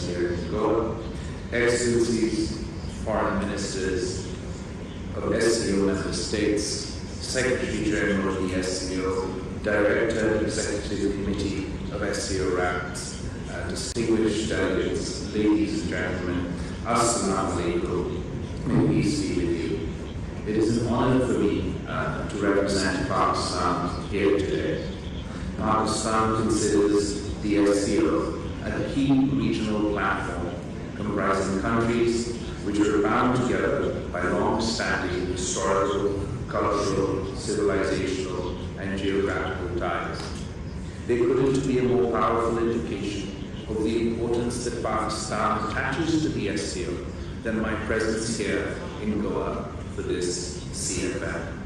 here in Goa, Excellencies, Foreign Ministers of SCO Member States, Secretary General of the SCO, Director, Executive Committee of SCO RAPS, distinguished delegates, ladies and gentlemen, Assalamu alaikum, may peace be with you. It is an honor for me to represent Pakistan here today. Pakistan considers the SCO a key regional platform comprising countries which are bound together by long-standing historical, cultural, civilizational, and geographical ties. There couldn't be a more powerful indication of the importance that Pakistan attaches to the SCO than my presence here in Goa for this CFM.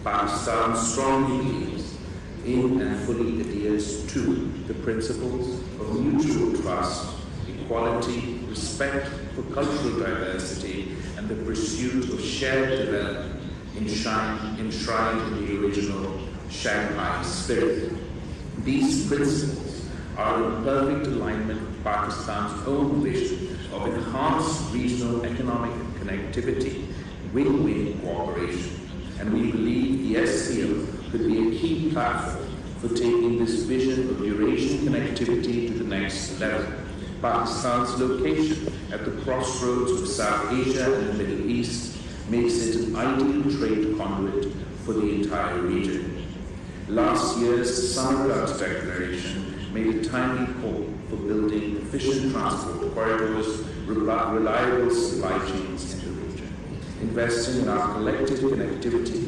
Pakistan strongly believes in and fully adheres to the principles of mutual trust, equality, respect for cultural diversity, and the pursuit of shared development enshrined in the original Shanghai spirit. These principles are in perfect alignment with Pakistan's own vision of enhanced regional economic connectivity, win-win cooperation, and we believe the SCO could be a key platform for taking this vision of Eurasian connectivity to the next level. Pakistan's location at the crossroads of South Asia and the Middle East makes it an ideal trade conduit for the entire region. Last year's Samarkand Declaration made a timely call for building efficient transport corridors, reliable supply chains in the region. Investing in our collective connectivity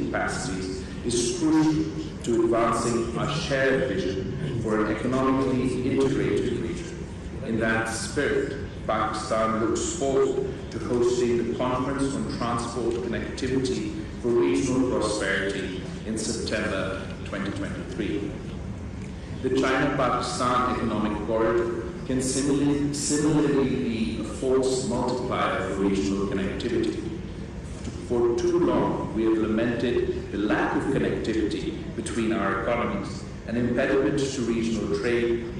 capacities is crucial to advancing our shared vision for an economically integrated region. In that spirit, Pakistan looks forward to hosting the Conference on Transport Connectivity for Regional Prosperity in September 2023. The China-Pakistan Economic Corridor can similarly be a force multiplier for regional connectivity. For too long, we have lamented the lack of connectivity between our economies, an impediment to regional trade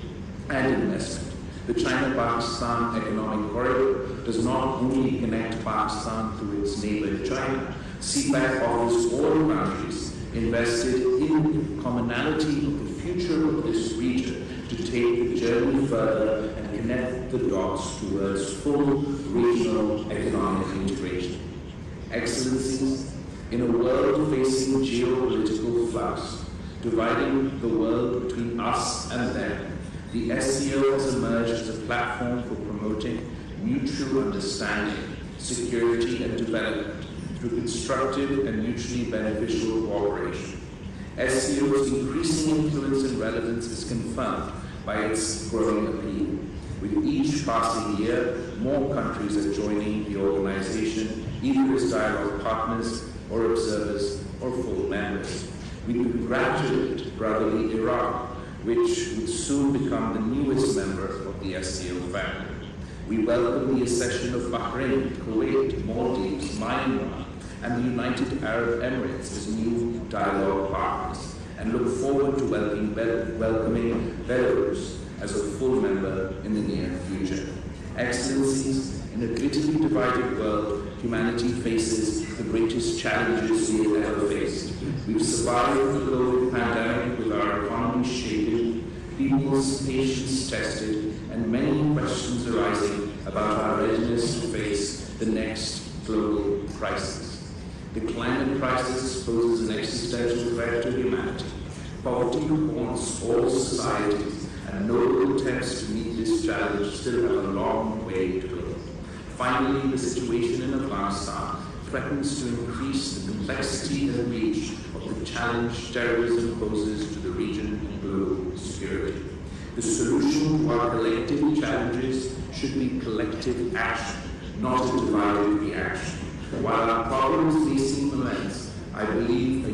and investment. The China-Pakistan Economic Corridor does not only connect Pakistan to its neighbor China. CPEC offers all countries invested in commonality of the future of this region to take the journey further and connect the dots towards full regional economic integration. Excellencies, in a world facing geopolitical flux, dividing the world between us and them, the SCO has emerged as a platform for promoting mutual understanding, security, and development through constructive and mutually beneficial cooperation. SCO's increasing influence and relevance is confirmed by its growing appeal. With each passing year, more countries are joining the organization, either as dialogue partners or observers or full members. We congratulate brotherly Iraq, which would soon become the newest member of the SCO family. We welcome the accession of Bahrain, Kuwait, Maldives, Myanmar, and the United Arab Emirates as new dialogue partners, and look forward to welcoming Belarus as a full member in the near future. Excellencies, in a politically divided world, humanity faces the greatest challenges we have ever faced. We've survived the global pandemic with our economy shaken, people's patience tested, and many questions arising about our readiness to face the next global crisis. The climate crisis poses an existential threat to humanity. Poverty haunts all societies, and no attempts to meet this challenge still have a long way to go. Finally, the situation in Afghanistan threatens to increase the complexity and reach of the challenge terrorism poses to the region and global security. The solution to our collective challenges should be collective action, not a divided reaction. While our problems may seem immense, I believe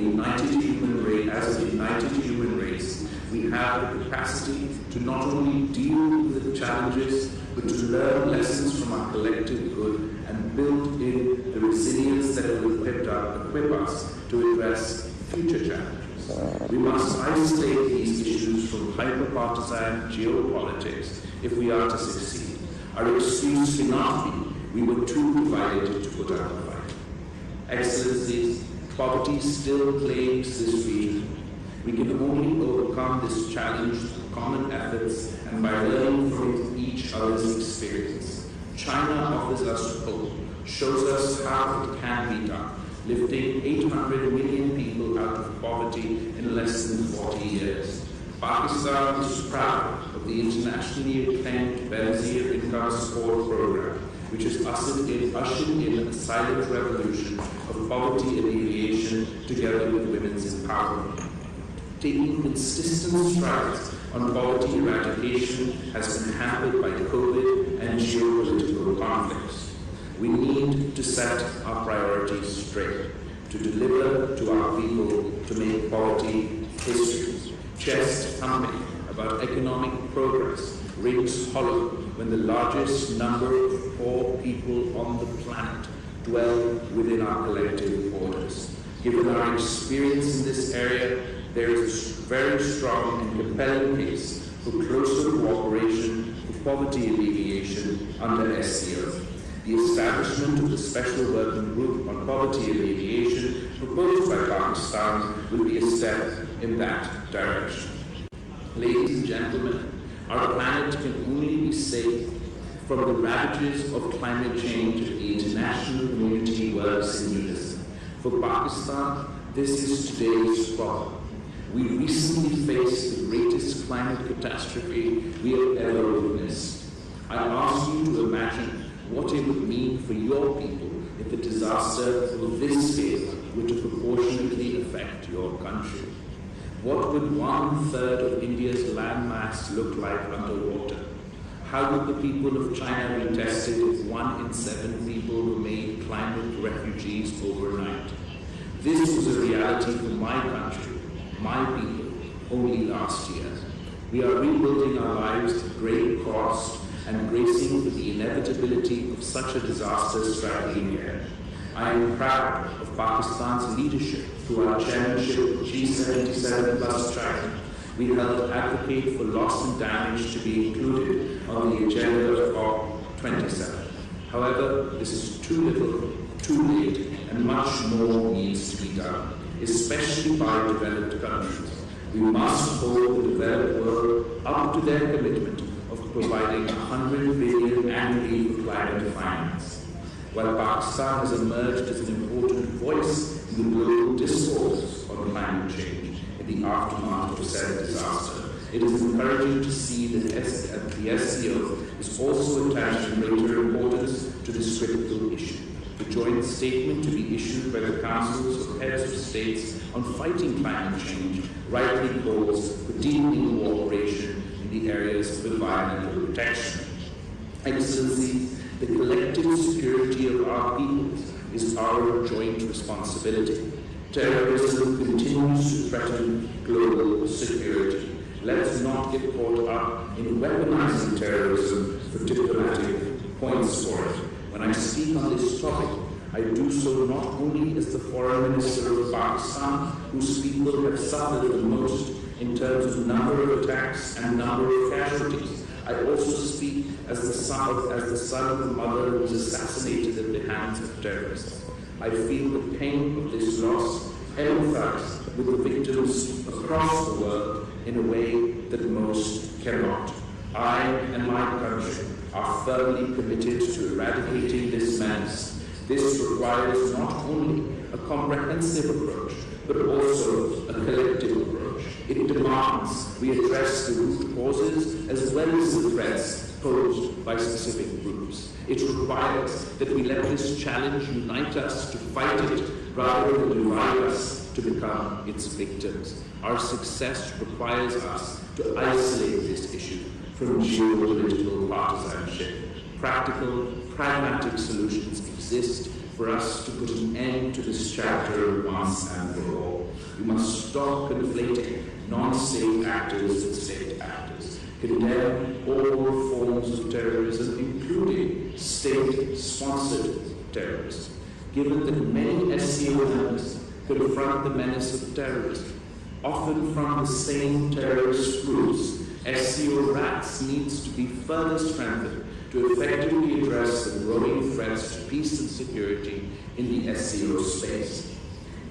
as a united human race, we have the capacity to not only deal with the challenges, but to learn lessons from our collective good and build in the resilience that will equip us to address future challenges. We must isolate these issues from hyper-partisan geopolitics if we are to succeed. Our excuse cannot be we were too divided to put up a fight. Excellencies, poverty still plagues this region. We can only overcome this challenge through common efforts and by learning from each other's experience. China offers us hope, shows us how it can be done, lifting 800 million people out of poverty in less than 40 years. Pakistan is proud of the internationally acclaimed Wazir Income Support Program, which has ushered in a silent revolution of poverty alleviation together with women's empowerment. Taking consistent strides on poverty eradication has been hampered by COVID and geopolitical conflicts. We need to set our priorities straight, to deliver to our people, to make poverty history. Chest thumping about economic progress rings hollow when the largest number of poor people on the planet dwell within our collective borders. Given our experience in this area, there is a very strong and compelling case for closer cooperation for poverty alleviation under SCO. The establishment of the Special Working Group on Poverty Alleviation proposed by Pakistan will be a step in that direction. Ladies and gentlemen, our planet can only be saved from the ravages of climate change if the international community works in unison. For Pakistan, this is today's problem. We recently faced the greatest climate catastrophe we have ever witnessed. I ask you to imagine what it would mean for your people if a disaster of this scale were to proportionately affect your country. What would 1/3 of India's landmass look like underwater? How would the people of China be tested if 1 in 7 people were made climate refugees overnight? This was a reality for my country, my people, only last year. We are rebuilding our lives at great cost and bracing for the inevitability of such a disaster striking here. I am proud of Pakistan's leadership through our chairmanship of G77 plus China. We helped advocate for loss and damage to be included on the agenda of COP27. However, this is too little, too late, and much more needs to be done, especially by developed countries. We must hold the developed world up to their commitment of providing $100 billion annually for climate finance. While Pakistan has emerged as an important voice in the global discourse on climate change in the aftermath of said disaster, it is encouraging to see that the SCO is also attaching greater importance to this critical issue. The joint statement to be issued by the Councils of Heads of States on fighting climate change rightly calls for deepening cooperation in the areas of environmental protection. Excellency, the collective security of our peoples is our joint responsibility. Terrorism continues to threaten global security. Let's not get caught up in weaponizing terrorism for diplomatic points for it. When I speak on this topic, I do so not only as the Foreign Minister of Pakistan, whose people have suffered the most in terms of number of attacks and number of casualties. I also speak as the son of a mother who was assassinated at the hands of terrorists. I feel the pain of this loss, empathize with the victims across the world in a way that most cannot. I and my country are firmly committed to eradicating this menace. This requires not only a comprehensive approach, but also a collective approach. It demands we address the root causes as well as the threats posed by specific groups. It requires that we let this challenge unite us to fight it rather than divide us to become its victims. Our success requires us to isolate this issue from geopolitical partisanship. Practical, pragmatic solutions exist for us to put an end to this chapter once and for all. We must stop conflating non-state actors and state actors, condemn all forms of terrorism, including state-sponsored terrorism. Given that many SCO members confront the menace of terrorism, often from the same terrorist groups, SCO RATS needs to be further strengthened to effectively address the growing threats to peace and security in the SCO space.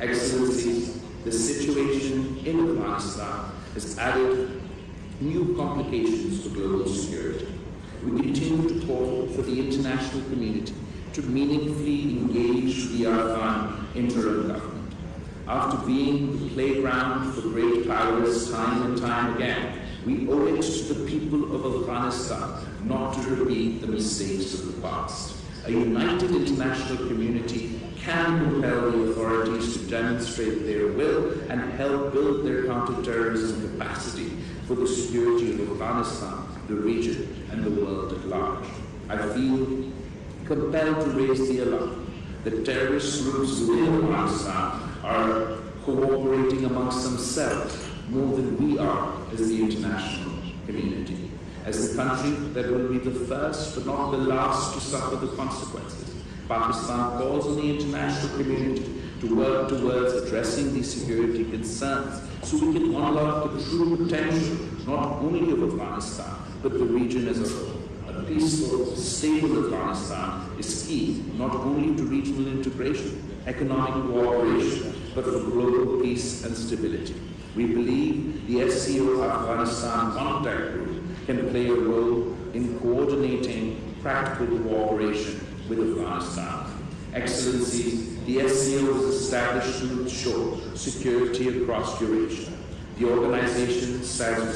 Excellencies, the situation in Afghanistan has added new complications for global security. We continue to call for the international community to meaningfully engage the Afghan interim government. After being the playground for great powers time and time again, we owe it to the people of Afghanistan not to repeat the mistakes of the past. A united international community can compel the authorities to demonstrate their will and help build their counter-terrorism capacity for the security of Afghanistan, the region, and the world at large. I feel compelled to raise the alarm that terrorist groups within Afghanistan are cooperating amongst themselves more than we are as the international community. As the country that will be the first but not the last to suffer the consequences, Pakistan calls on the international community to work towards addressing these security concerns so we can unlock the true potential not only of Afghanistan but the region as a whole. A peaceful, stable Afghanistan is key not only to regional integration, economic cooperation, but for global peace and stability. We believe the SCO Afghanistan Contact Group can play a role in coordinating practical cooperation with Afghanistan. Excellencies, the SCO was established to ensure security across Eurasia. The organization stands for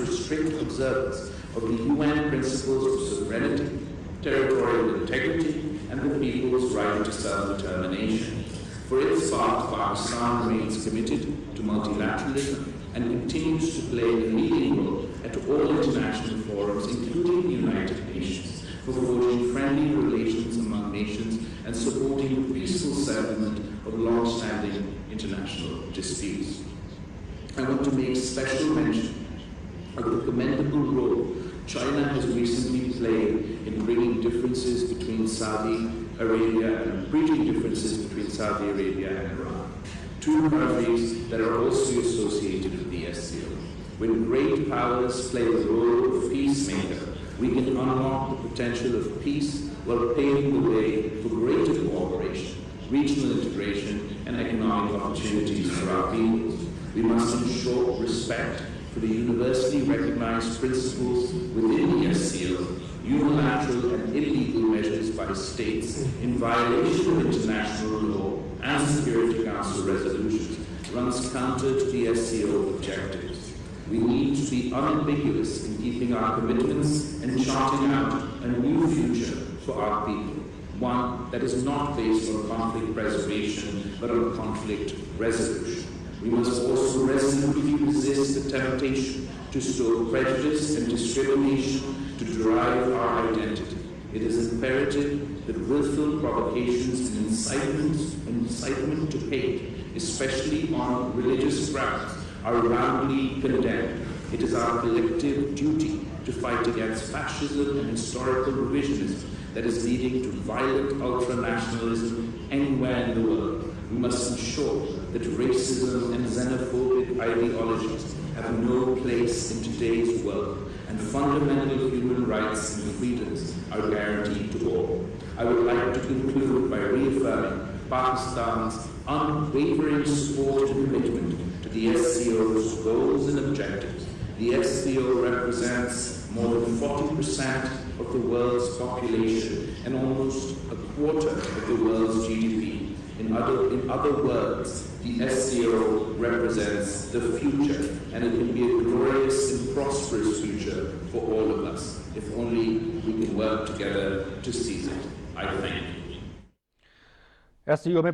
strict observance of the UN principles of sovereignty, territorial integrity, and the people's right to self-determination. For its part, Pakistan remains committed to multilateralism and continues to play a leading role at all international forums, including the United Nations, for forging friendly relations among nations and supporting the peaceful settlement of long-standing international disputes. I want to make special mention of the commendable role China has recently played in bridging differences between Saudi Arabia and Iran, two countries that are also associated with the SCO. When great powers play the role of peacemaker, we can unlock the potential of peace while paving the way for greater cooperation, regional integration, and economic opportunities for our peoples. We must ensure respect for the universally recognized principles within the SCO. Unilateral and illegal measures by states in violation of international law and Security Council resolutions runs counter to the SCO objectives. We need to be unambiguous in keeping our commitments and charting out a new future for our people, one that is not based on conflict preservation but on conflict resolution. We must also resolutely resist the temptation to stoke prejudice and discrimination to derive our identity. It is imperative that willful provocations and incitement to hate, especially on religious grounds, are roundly condemned. It is our collective duty to fight against fascism and historical revisionism that is leading to violent ultranationalism anywhere in the world. We must ensure that racism and xenophobic ideologies have no place in today's world, and fundamental human rights and freedoms are guaranteed to all. I would like to conclude by reaffirming Pakistan's unwavering support and commitment to the SCO's goals and objectives. The SCO represents more than 40% of the world's population and almost a quarter of the world's GDP. In other words, the SCO represents the future, and it can be a glorious and prosperous future for all of us, if only we can work together to seize it. I thank you. SCO में